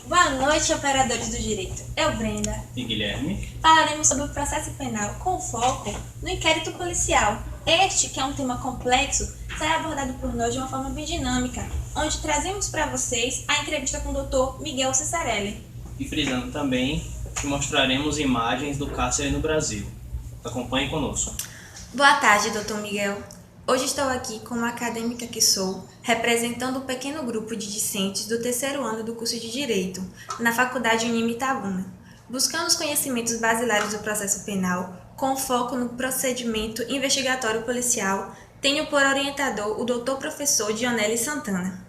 Boa noite, operadores do direito. Eu, Brenda, e Guilherme falaremos sobre o processo penal com foco no inquérito policial. Este, que é um tema complexo, será abordado por nós de uma forma bem dinâmica, onde trazemos para vocês a entrevista com o Dr. Miguel Ciccarelli. E frisando também que mostraremos imagens do cárcere no Brasil. Acompanhe conosco. Boa tarde, Dr. Miguel. Hoje estou aqui como acadêmica que sou, representando um pequeno grupo de discentes do terceiro ano do curso de Direito, na Faculdade Unime Itabuna, buscando os conhecimentos basilares do processo penal, com foco no procedimento investigatório policial. Tenho por orientador o doutor professor Dionelli Santana.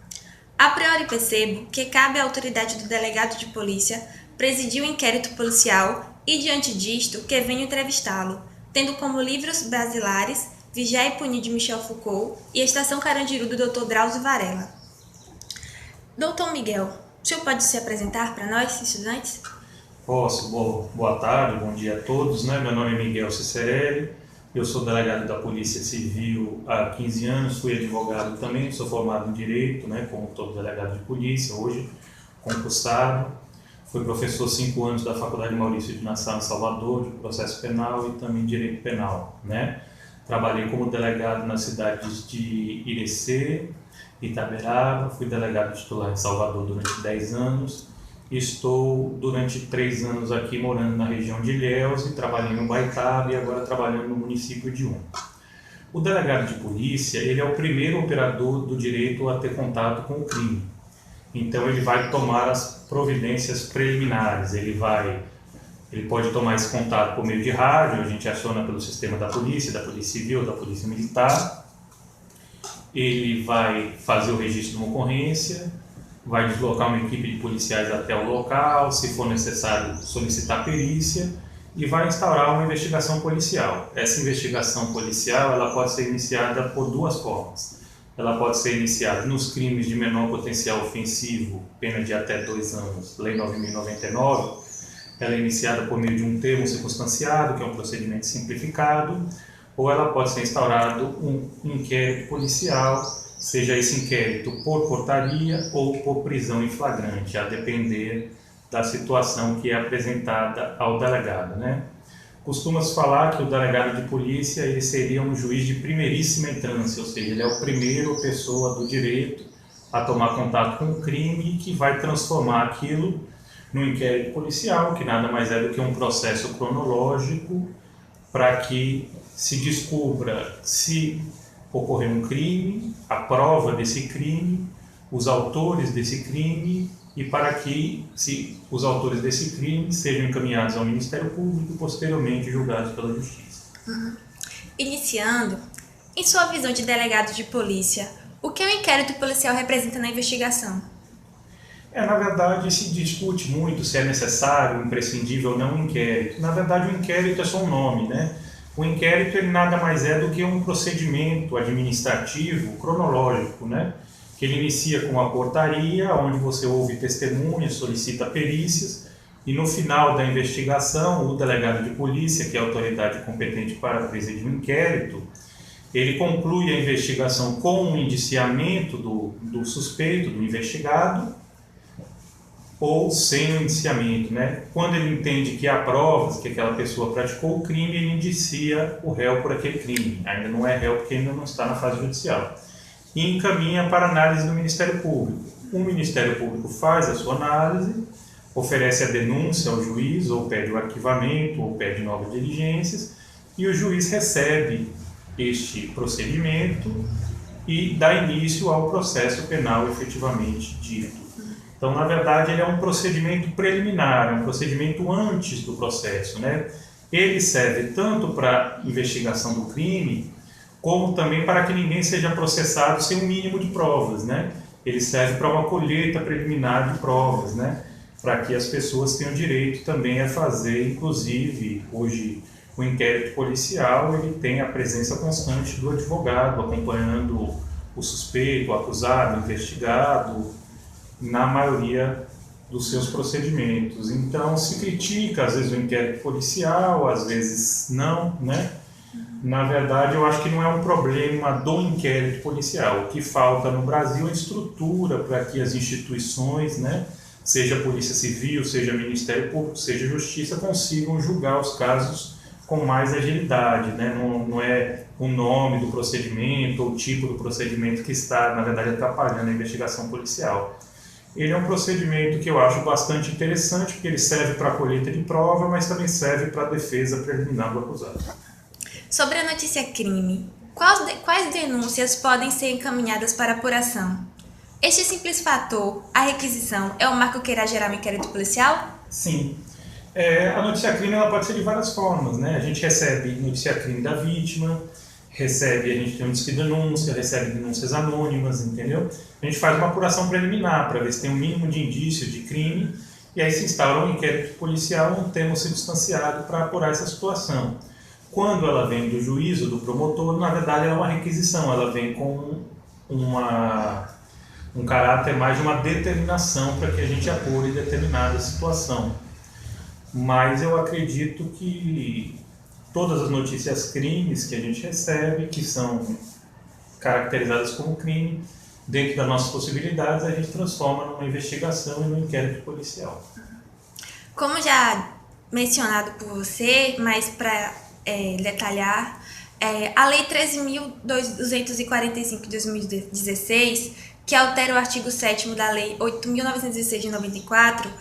A priori percebo que cabe à autoridade do delegado de polícia presidir o inquérito policial e, diante disto, que venho entrevistá-lo, tendo como livros basilares Vigiar e Punir, de Michel Foucault, e Estação Carandiru, do Dr. Drauzio Varela. Doutor Miguel, o senhor pode se apresentar para nós, estudantes? Posso. Boa tarde, bom dia a todos. Meu nome é Miguel Ciccarelli, eu sou delegado da Polícia Civil há 15 anos, fui advogado também, sou formado em Direito, como todo delegado de polícia, hoje concursado. Fui professor 5 anos da Faculdade Maurício de Nassau, em Salvador, de processo penal e também direito penal, Trabalhei como delegado nas cidades de Irecê, Itaberaba, fui delegado titular em Salvador durante 10 anos, estou durante 3 anos aqui morando na região de Ilhéus e trabalhei no Baitaba e agora trabalhando no município de Una. O delegado de polícia, ele é o primeiro operador do direito a ter contato com o crime. Então ele vai tomar as providências preliminares, ele pode tomar esse contato por meio de rádio, a gente aciona pelo sistema da Polícia Civil, da Polícia Militar. Ele vai fazer o registro de uma ocorrência, vai deslocar uma equipe de policiais até o local, se for necessário solicitar perícia e vai instaurar uma investigação policial. Essa investigação policial ela pode ser iniciada por duas formas. Ela pode ser iniciada nos crimes de menor potencial ofensivo, pena de até 2 anos, Lei 9.099, ela é iniciada por meio de um termo circunstanciado, que é um procedimento simplificado, ou ela pode ser instaurado um inquérito policial, seja esse inquérito por portaria ou por prisão em flagrante, a depender da situação que é apresentada ao delegado, Costuma-se falar que o delegado de polícia ele seria um juiz de primeiríssima entrância, ou seja, ele é o primeiro pessoa do direito a tomar contato com o crime e que vai transformar aquilo no inquérito policial, que nada mais é do que um processo cronológico para que se descubra se ocorreu um crime, a prova desse crime, os autores desse crime e para que os autores desse crime sejam encaminhados ao Ministério Público e posteriormente julgados pela Justiça. Iniciando, em sua visão de delegado de polícia, o que o inquérito policial representa na investigação? Na verdade, se discute muito se é necessário, imprescindível ou não um inquérito. Na verdade, o inquérito é só um nome, O inquérito ele nada mais é do que um procedimento administrativo cronológico, Que ele inicia com uma portaria, onde você ouve testemunhas, solicita perícias, e no final da investigação, o delegado de polícia, que é a autoridade competente para presidir o inquérito, ele conclui a investigação com o indiciamento do suspeito, do investigado, ou sem o indiciamento, Quando ele entende que há provas que aquela pessoa praticou o crime, ele indicia o réu por aquele crime. Ainda não é réu porque ainda não está na fase judicial. E encaminha para análise do Ministério Público. O Ministério Público faz a sua análise, oferece a denúncia ao juiz, ou pede o arquivamento, ou pede novas diligências, e o juiz recebe este procedimento e dá início ao processo penal efetivamente dito. Então, na verdade, ele é um procedimento preliminar, um procedimento antes do processo, Ele serve tanto para a investigação do crime, como também para que ninguém seja processado sem um mínimo de provas, Ele serve para uma colheita preliminar de provas, Para que as pessoas tenham direito também a fazer, inclusive, hoje, o inquérito policial, ele tem a presença constante do advogado, acompanhando o suspeito, o acusado, o investigado, na maioria dos seus procedimentos. Então, se critica, às vezes, o inquérito policial, às vezes não, Na verdade, eu acho que não é um problema do inquérito policial. O que falta no Brasil é estrutura para que as instituições seja Polícia Civil, seja Ministério Público, seja Justiça, consigam julgar os casos com mais agilidade, né? Não é o nome do procedimento ou o tipo do procedimento que está, na verdade, atrapalhando a investigação policial. Ele é um procedimento que eu acho bastante interessante, porque ele serve para a colheita de prova, mas também serve para a defesa preliminar do acusado. Sobre a notícia crime, quais denúncias podem ser encaminhadas para apuração? Este simples fator, a requisição, é o marco que irá gerar um inquérito policial? Sim. A notícia crime ela pode ser de várias formas, né? A gente recebe notícia crime da vítima, a gente tem um disque de denúncia, recebe denúncias anônimas, entendeu? A gente faz uma apuração preliminar para ver se tem um mínimo de indício de crime e aí se instaura um inquérito policial, um termo substanciado para apurar essa situação. Quando ela vem do juízo, do promotor, na verdade é uma requisição, ela vem com um caráter mais de uma determinação para que a gente apure determinada situação. Mas eu acredito que todas as notícias crimes que a gente recebe, que são caracterizadas como crime, dentro das nossas possibilidades, a gente transforma numa investigação e num inquérito policial. Como já mencionado por você, mas para detalhar, a Lei 13.245 de 2016, que altera o artigo 7º da Lei 8.916 de 94,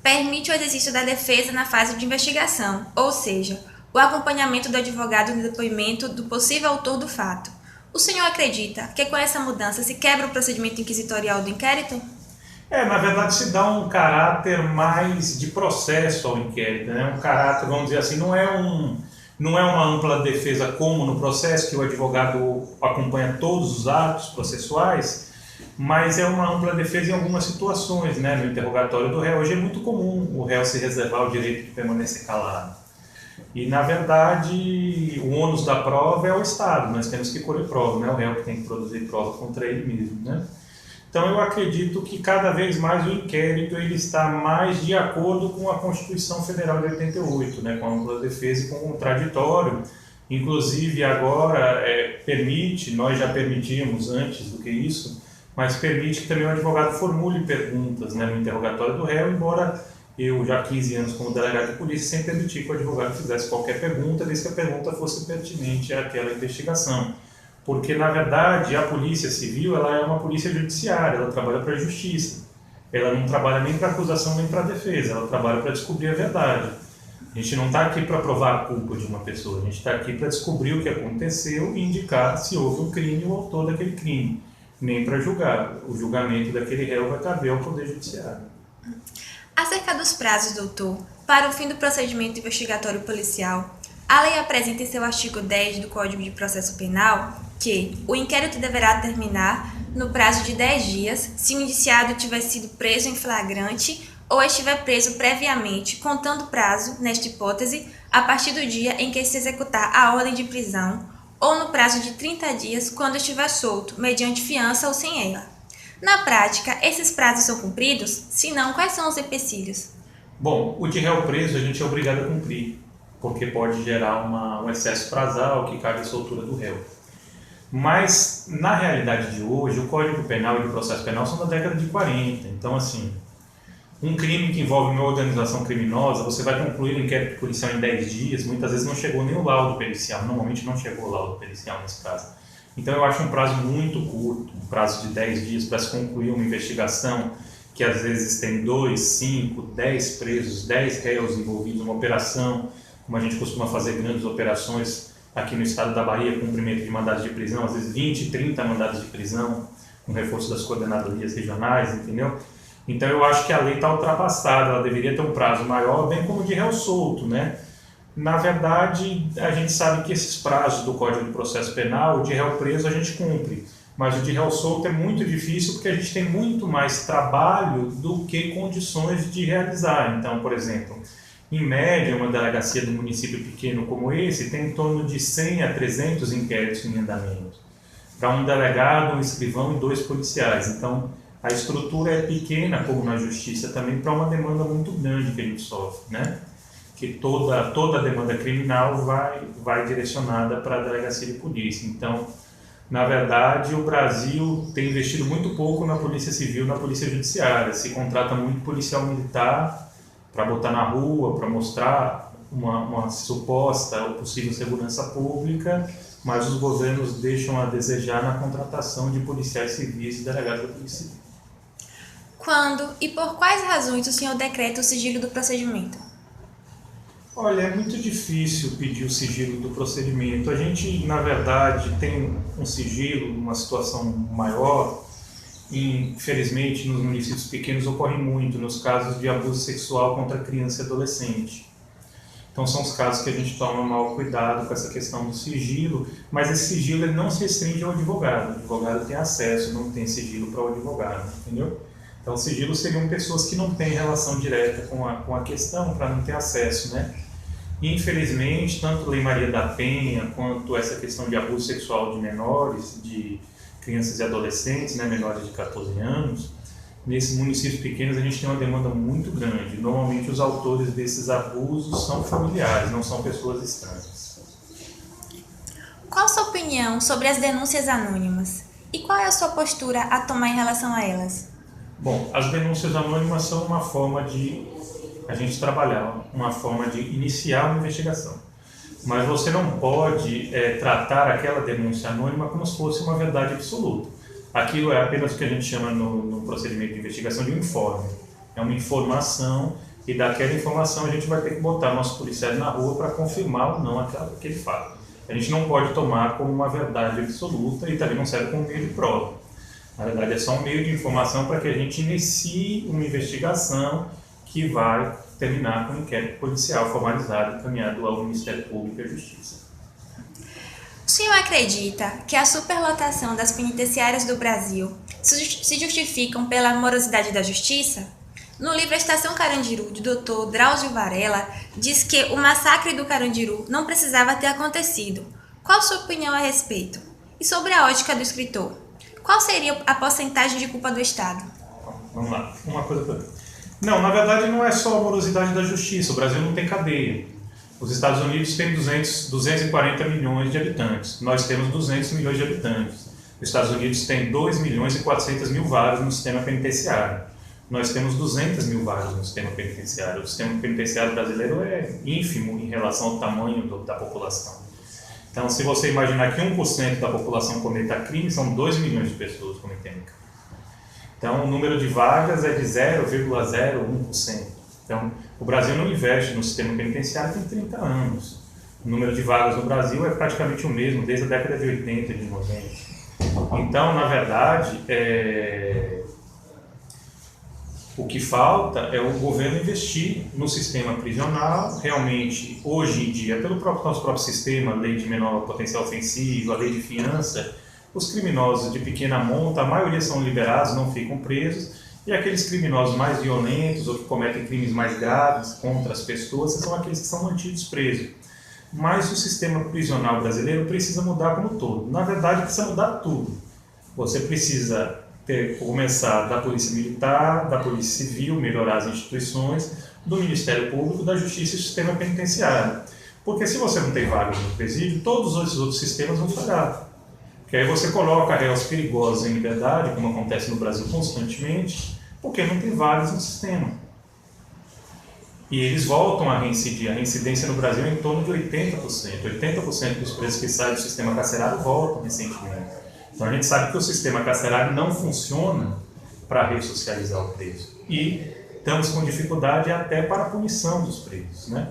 permite o exercício da defesa na fase de investigação, ou seja, o acompanhamento do advogado no depoimento do possível autor do fato. O senhor acredita que com essa mudança se quebra o procedimento inquisitorial do inquérito? Na verdade se dá um caráter mais de processo ao inquérito, né? Um caráter, vamos dizer assim, não é uma ampla defesa como no processo, que o advogado acompanha todos os atos processuais, mas é uma ampla defesa em algumas situações, né? No interrogatório do réu, hoje é muito comum o réu se reservar o direito de permanecer calado. E, na verdade, o ônus da prova é o Estado, nós temos que colher prova, não é o réu que tem que produzir prova contra ele mesmo, né? Então, eu acredito que cada vez mais o inquérito ele está mais de acordo com a Constituição Federal de 88, né? Com a ampla defesa e com o contraditório. Inclusive, agora permite, nós já permitimos antes do que isso, mas permite que também o advogado formule perguntas, né, no interrogatório do réu, embora eu, já há 15 anos como delegado de polícia, sempre permiti que o advogado fizesse qualquer pergunta, desde que a pergunta fosse pertinente àquela investigação. Porque, na verdade, a Polícia Civil ela é uma polícia judiciária, ela trabalha para a justiça. Ela não trabalha nem para acusação nem para defesa, ela trabalha para descobrir a verdade. A gente não está aqui para provar a culpa de uma pessoa, a gente está aqui para descobrir o que aconteceu e indicar se houve um crime ou o autor daquele crime. Nem para julgar. O julgamento daquele réu vai caber ao Poder Judiciário. Acerca dos prazos, doutor, para o fim do procedimento investigatório policial, a lei apresenta em seu artigo 10 do Código de Processo Penal que o inquérito deverá terminar no prazo de 10 dias se o indiciado tiver sido preso em flagrante ou estiver preso previamente, contando prazo, nesta hipótese, a partir do dia em que se executar a ordem de prisão ou no prazo de 30 dias quando estiver solto, mediante fiança ou sem ela. Na prática, esses prazos são cumpridos? Se não, quais são os empecilhos? Bom, o de réu preso a gente é obrigado a cumprir, porque pode gerar um excesso prazal que cabe à soltura do réu. Mas, na realidade de hoje, o Código Penal e o Processo Penal são da década de 40, então assim, um crime que envolve uma organização criminosa, você vai concluir o inquérito policial em 10 dias, muitas vezes não chegou nem o laudo pericial, normalmente não chegou o laudo pericial nesse caso. Então eu acho um prazo muito curto, um prazo de 10 dias para se concluir uma investigação que às vezes tem 2, 5, 10 presos, 10 réus envolvidos numa operação, como a gente costuma fazer grandes operações aqui no estado da Bahia, cumprimento de mandados de prisão, às vezes 20, 30 mandados de prisão, com reforço das coordenadorias regionais, entendeu? Então eu acho que a lei está ultrapassada, ela deveria ter um prazo maior, bem como de réu solto, né? Na verdade, a gente sabe que esses prazos do Código de Processo Penal, o de réu preso a gente cumpre, mas o de réu solto é muito difícil porque a gente tem muito mais trabalho do que condições de realizar. Então, por exemplo, em média, uma delegacia do município pequeno como esse tem em torno de 100 a 300 inquéritos em andamento, para um delegado, um escrivão e 2 policiais. Então, a estrutura é pequena, como na justiça também, para uma demanda muito grande que a gente sofre, né? Que toda a demanda criminal vai direcionada para a delegacia de polícia. Então, Na verdade, o Brasil tem investido muito pouco na Polícia Civil, na Polícia Judiciária. Se contrata muito policial militar para botar na rua, para mostrar uma suposta ou possível segurança pública, mas os governos deixam a desejar na contratação de policiais civis e delegados da Polícia Civil. Quando e por quais razões o senhor decreta o sigilo do procedimento? Olha, é muito difícil pedir o sigilo do procedimento. A gente, na verdade, tem um sigilo numa situação maior. Infelizmente, nos municípios pequenos ocorre muito nos casos de abuso sexual contra criança e adolescente. Então, são os casos que a gente toma maior cuidado com essa questão do sigilo, mas esse sigilo ele não se restringe ao advogado. O advogado tem acesso, não tem sigilo para o advogado, entendeu? Então, sigilo seriam pessoas que não têm relação direta com a questão, para não ter acesso, né? E, infelizmente, tanto a Lei Maria da Penha, quanto essa questão de abuso sexual de menores, de crianças e adolescentes, né, menores de 14 anos, nesses municípios pequenos a gente tem uma demanda muito grande. Normalmente os autores desses abusos são familiares, não são pessoas estranhas. Qual a sua opinião sobre as denúncias anônimas? E qual é a sua postura a tomar em relação a elas? Bom, as denúncias anônimas são uma forma de a gente trabalhar, uma forma de iniciar uma investigação. Mas você não pode tratar aquela denúncia anônima como se fosse uma verdade absoluta. Aquilo é apenas o que a gente chama no procedimento de investigação de um informe. É uma informação e daquela informação a gente vai ter que botar nossos policiais na rua para confirmar ou não aquele fato. A gente não pode tomar como uma verdade absoluta e também não serve como meio de prova. Na verdade é só um meio de informação para que a gente inicie uma investigação que vai terminar com um inquérito policial formalizado e encaminhado ao Ministério Público e à Justiça. O senhor acredita que a superlotação das penitenciárias do Brasil se justificam pela morosidade da justiça? No livro A Estação Carandiru, do Dr. Drauzio Varela, diz que o massacre do Carandiru não precisava ter acontecido. Qual sua opinião a respeito? E sobre a ótica do escritor, qual seria a porcentagem de culpa do Estado? Vamos lá, uma coisa por outra. Não, na verdade não é só a morosidade da justiça, o Brasil não tem cadeia. Os Estados Unidos têm 240 milhões de habitantes, nós temos 200 milhões de habitantes. Os Estados Unidos têm 2 milhões e 400 mil vagas no sistema penitenciário. Nós temos 200 mil vagas no sistema penitenciário. O sistema penitenciário brasileiro é ínfimo em relação ao tamanho da população. Então, se você imaginar que 1% da população cometa crime, são 2 milhões de pessoas cometendo crime. Então, o número de vagas é de 0,01%. Então, o Brasil não investe no sistema penitenciário tem 30 anos. O número de vagas no Brasil é praticamente o mesmo desde a década de 80 e de 90. Então, na verdade, o que falta é o governo investir no sistema prisional. Realmente, hoje em dia, pelo nosso próprio sistema, a lei de menor potencial ofensivo, a lei de fiança, os criminosos de pequena monta, a maioria são liberados, não ficam presos, e aqueles criminosos mais violentos ou que cometem crimes mais graves contra as pessoas são aqueles que são mantidos presos. Mas o sistema prisional brasileiro precisa mudar como um todo. Na verdade, precisa mudar tudo. Você precisa começar da Polícia Militar, da Polícia Civil, melhorar as instituições, do Ministério Público, da Justiça e do sistema penitenciário. Porque se você não tem vagas no presídio, todos esses outros sistemas vão falhar. Porque aí você coloca réus perigosos em liberdade, como acontece no Brasil constantemente, porque não tem vagas no sistema. E eles voltam a reincidir. A reincidência no Brasil é em torno de 80%. 80% dos presos que saem do sistema carcerário voltam recentemente. Então a gente sabe que o sistema carcerário não funciona para ressocializar o preso. E estamos com dificuldade até para a punição dos presos, né?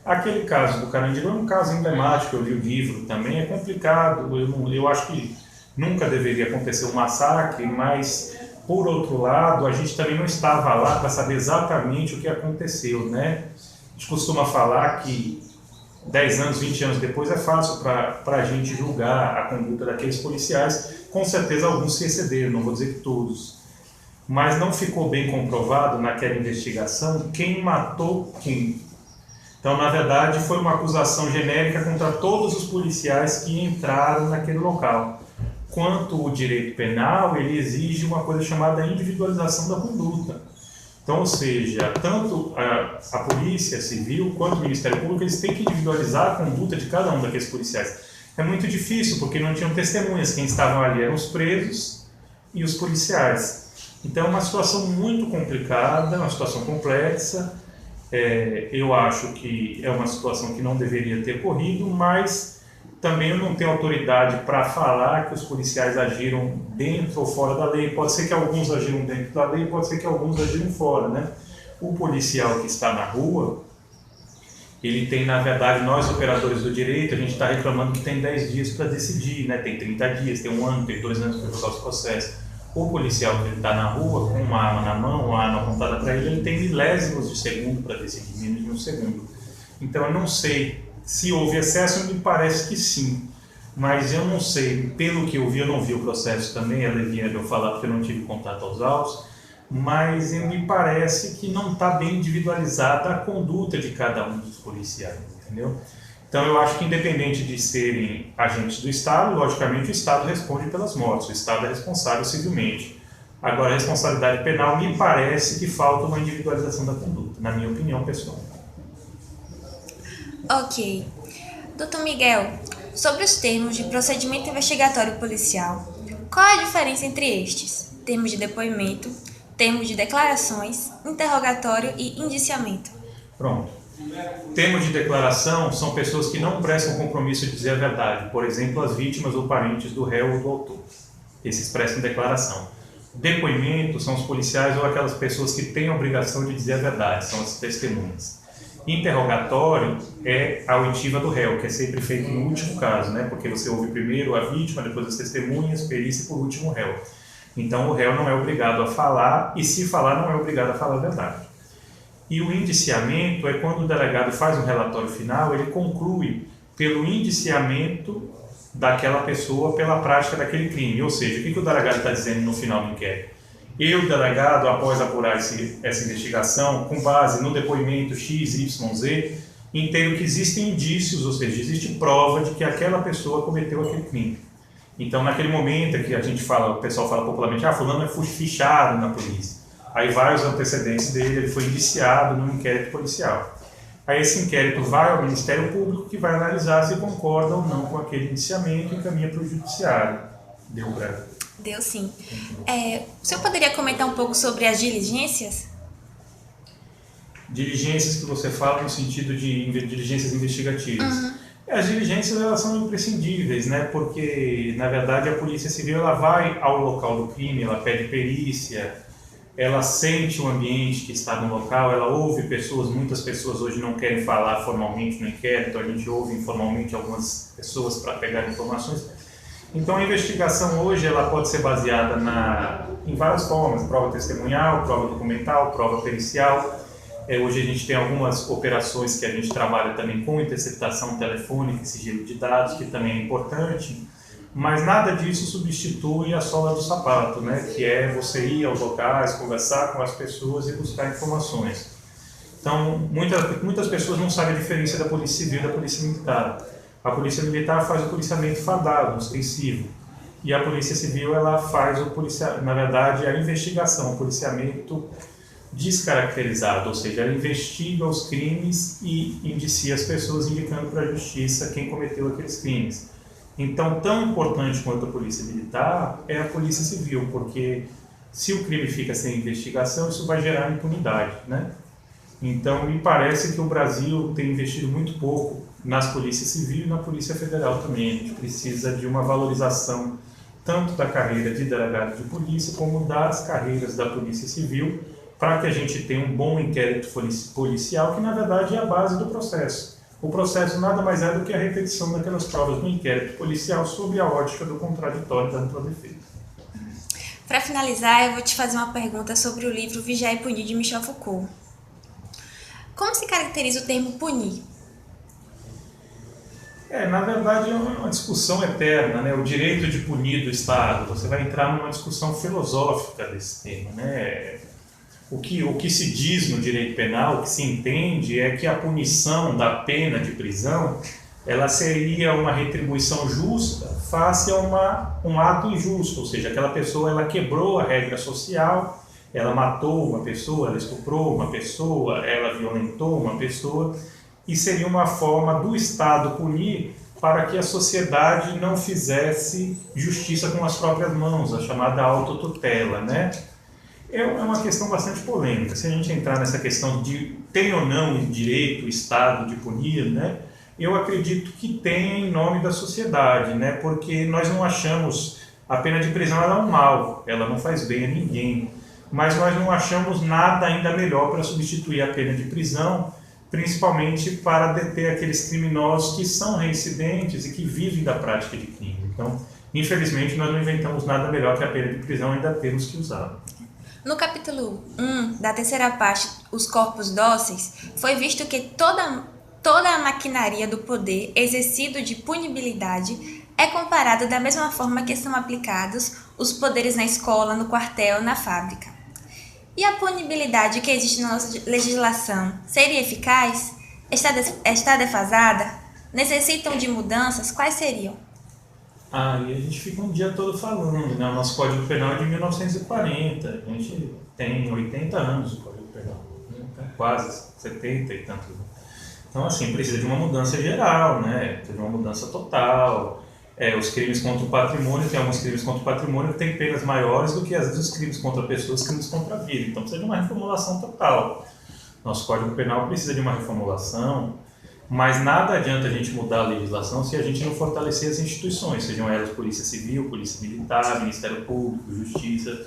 Aquele caso do Carandiru é um caso emblemático, eu li o livro também, é complicado, eu acho que nunca deveria acontecer um massacre, mas, por outro lado, a gente também não estava lá para saber exatamente o que aconteceu, né? A gente costuma falar que 10 anos, 20 anos depois é fácil para a gente julgar a conduta daqueles policiais, com certeza alguns se excederam, não vou dizer que todos, mas não ficou bem comprovado naquela investigação quem matou quem. Então, na verdade, foi uma acusação genérica contra todos os policiais que entraram naquele local. Quanto o direito penal, ele exige uma coisa chamada individualização da conduta. Então, ou seja, tanto a Polícia Civil quanto o Ministério Público, eles têm que individualizar a conduta de cada um daqueles policiais. É muito difícil, porque não tinham testemunhas, quem estavam ali eram os presos e os policiais. Então é uma situação muito complicada, uma situação complexa. Eu acho que é uma situação que não deveria ter ocorrido, mas também eu não tenho autoridade para falar que os policiais agiram dentro ou fora da lei. Pode ser que alguns agiram dentro da lei, pode ser que alguns agiram fora, né? O policial que está na rua, ele tem, na verdade, nós operadores do direito, a gente está reclamando que tem 10 dias para decidir, né? Tem 30 dias, tem 1 ano, tem 2 anos para julgar os processos. O policial que está na rua, com uma arma na mão, uma arma apontada para ele tem milésimos de segundo para decidir, menos de 1 segundo. Então eu não sei se houve excesso, me parece que sim, mas eu não sei, pelo que eu vi, eu não vi o processo também, é leviano eu falar porque eu não tive contato aos autos, mas me parece que não está bem individualizada a conduta de cada um dos policiais, entendeu? Então eu acho que independente de serem agentes do Estado, logicamente o Estado responde pelas mortes, o Estado é responsável civilmente. Agora a responsabilidade penal me parece que falta uma individualização da conduta, na minha opinião pessoal. Ok. Doutor Miguel, sobre os termos de procedimento investigatório policial, qual é a diferença entre estes? Termos de depoimento, termos de declarações, interrogatório e indiciamento. Pronto. Termos de declaração são pessoas que não prestam compromisso de dizer a verdade, por exemplo, as vítimas ou parentes do réu ou do autor. Esses prestam declaração. Depoimento são os policiais ou aquelas pessoas que têm a obrigação de dizer a verdade, são as testemunhas. Interrogatório é a oitiva do réu, que é sempre feito no último caso, né? Porque você ouve primeiro a vítima, depois as testemunhas, perícia e por último o réu. Então o réu não é obrigado a falar e se falar não é obrigado a falar a verdade. E o indiciamento é quando o delegado faz um relatório final, ele conclui pelo indiciamento daquela pessoa pela prática daquele crime. Ou seja, o que o delegado está dizendo no final do inquérito? Eu, delegado, após apurar essa investigação, com base no depoimento X, Y, Z, entendo que existem indícios, ou seja, existe prova de que aquela pessoa cometeu aquele crime. Então, naquele momento que a gente fala, o pessoal fala popularmente, fulano é fichado na polícia. Aí vai os antecedentes dele, ele foi indiciado num inquérito policial. Aí esse inquérito vai ao Ministério Público, que vai analisar se concorda ou não com aquele indiciamento e encaminha para o judiciário. Deu branco? Deu sim. O senhor poderia comentar um pouco sobre as diligências? Diligências que você fala no sentido de diligências investigativas. Uhum. As diligências elas são imprescindíveis, né? Porque, na verdade, a Polícia Civil ela vai ao local do crime, ela pede perícia, ela sente o ambiente que está no local, ela ouve pessoas, muitas pessoas hoje não querem falar formalmente no inquérito, a gente ouve informalmente algumas pessoas para pegar informações. Então a investigação hoje ela pode ser baseada em várias formas, prova testemunhal, prova documental, prova pericial. Hoje a gente tem algumas operações que a gente trabalha também com interceptação telefônica e sigilo de dados, que também é importante, mas nada disso substitui a sola do sapato, né? Que é você ir aos locais, conversar com as pessoas e buscar informações. Então, muitas pessoas não sabem a diferença da Polícia Civil e da Polícia Militar. A Polícia Militar faz o policiamento fardado, ostensivo, e a Polícia Civil ela faz na verdade, a investigação, o policiamento descaracterizado, ou seja, ela investiga os crimes e indicia as pessoas, indicando para a justiça quem cometeu aqueles crimes. Então, tão importante quanto a Polícia Militar é a Polícia Civil, porque se o crime fica sem investigação, isso vai gerar impunidade, né? Então, me parece que o Brasil tem investido muito pouco nas polícias civil e na Polícia Federal também. A gente precisa de uma valorização tanto da carreira de delegado de polícia como das carreiras da Polícia Civil, para que a gente tenha um bom inquérito policial, que na verdade é a base do processo. O processo nada mais é do que a repetição daquelas provas do inquérito policial sob a ótica do contraditório da ampla defesa. Para finalizar, eu vou te fazer uma pergunta sobre o livro Vigiar e Punir, de Michel Foucault. Como se caracteriza o termo punir? Na verdade é uma discussão eterna, né? O direito de punir do Estado. Você vai entrar numa discussão filosófica desse tema, né? O que se diz no direito penal, o que se entende é que a punição da pena de prisão ela seria uma retribuição justa face a um ato injusto, ou seja, aquela pessoa ela quebrou a regra social, ela matou uma pessoa, ela estuprou uma pessoa, ela violentou uma pessoa, e seria uma forma do Estado punir para que a sociedade não fizesse justiça com as próprias mãos, a chamada autotutela, né? É uma questão bastante polêmica. Se a gente entrar nessa questão de tem ou não o direito, o Estado de punir, né? Eu acredito que tem em nome da sociedade, né? Porque nós não achamos a pena de prisão ela é um mal, ela não faz bem a ninguém, mas nós não achamos nada ainda melhor para substituir a pena de prisão, principalmente para deter aqueles criminosos que são reincidentes e que vivem da prática de crime. Então, infelizmente, nós não inventamos nada melhor que a pena de prisão, ainda temos que usá-la. No capítulo 1 da terceira parte, Os Corpos Dóceis, foi visto que toda a maquinaria do poder exercido de punibilidade é comparada da mesma forma que são aplicados os poderes na escola, no quartel, na fábrica. E a punibilidade que existe na nossa legislação seria eficaz? Está defasada? Necessitam de mudanças? Quais seriam? E a gente fica um dia todo falando, né? O nosso Código Penal é de 1940, a gente tem 80 anos o Código Penal, né? Quase 70 e tantos. Então, assim, precisa de uma mudança geral, né? Precisa de uma mudança total. Os crimes contra o patrimônio, tem alguns crimes contra o patrimônio que têm penas maiores do que, às vezes, os crimes contra pessoas, crimes contra a vida. Então, precisa de uma reformulação total. Nosso Código Penal precisa de uma reformulação, mas nada adianta a gente mudar a legislação se a gente não fortalecer as instituições, sejam elas Polícia Civil, Polícia Militar, Ministério Público, Justiça,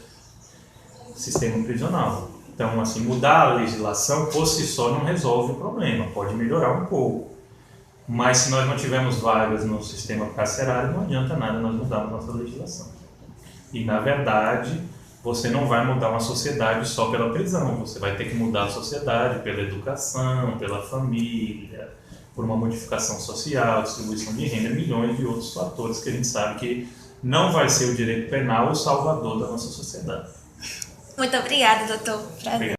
Sistema Prisional. Então, assim, mudar a legislação por si só não resolve o problema, pode melhorar um pouco. Mas se nós não tivermos vagas no sistema carcerário, não adianta nada nós mudarmos nossa legislação. E, na verdade, você não vai mudar uma sociedade só pela prisão, você vai ter que mudar a sociedade pela educação, pela família, por uma modificação social, distribuição de renda, milhões de outros fatores que a gente sabe que não vai ser o direito penal o salvador da nossa sociedade. Muito obrigada, doutor. Prazer.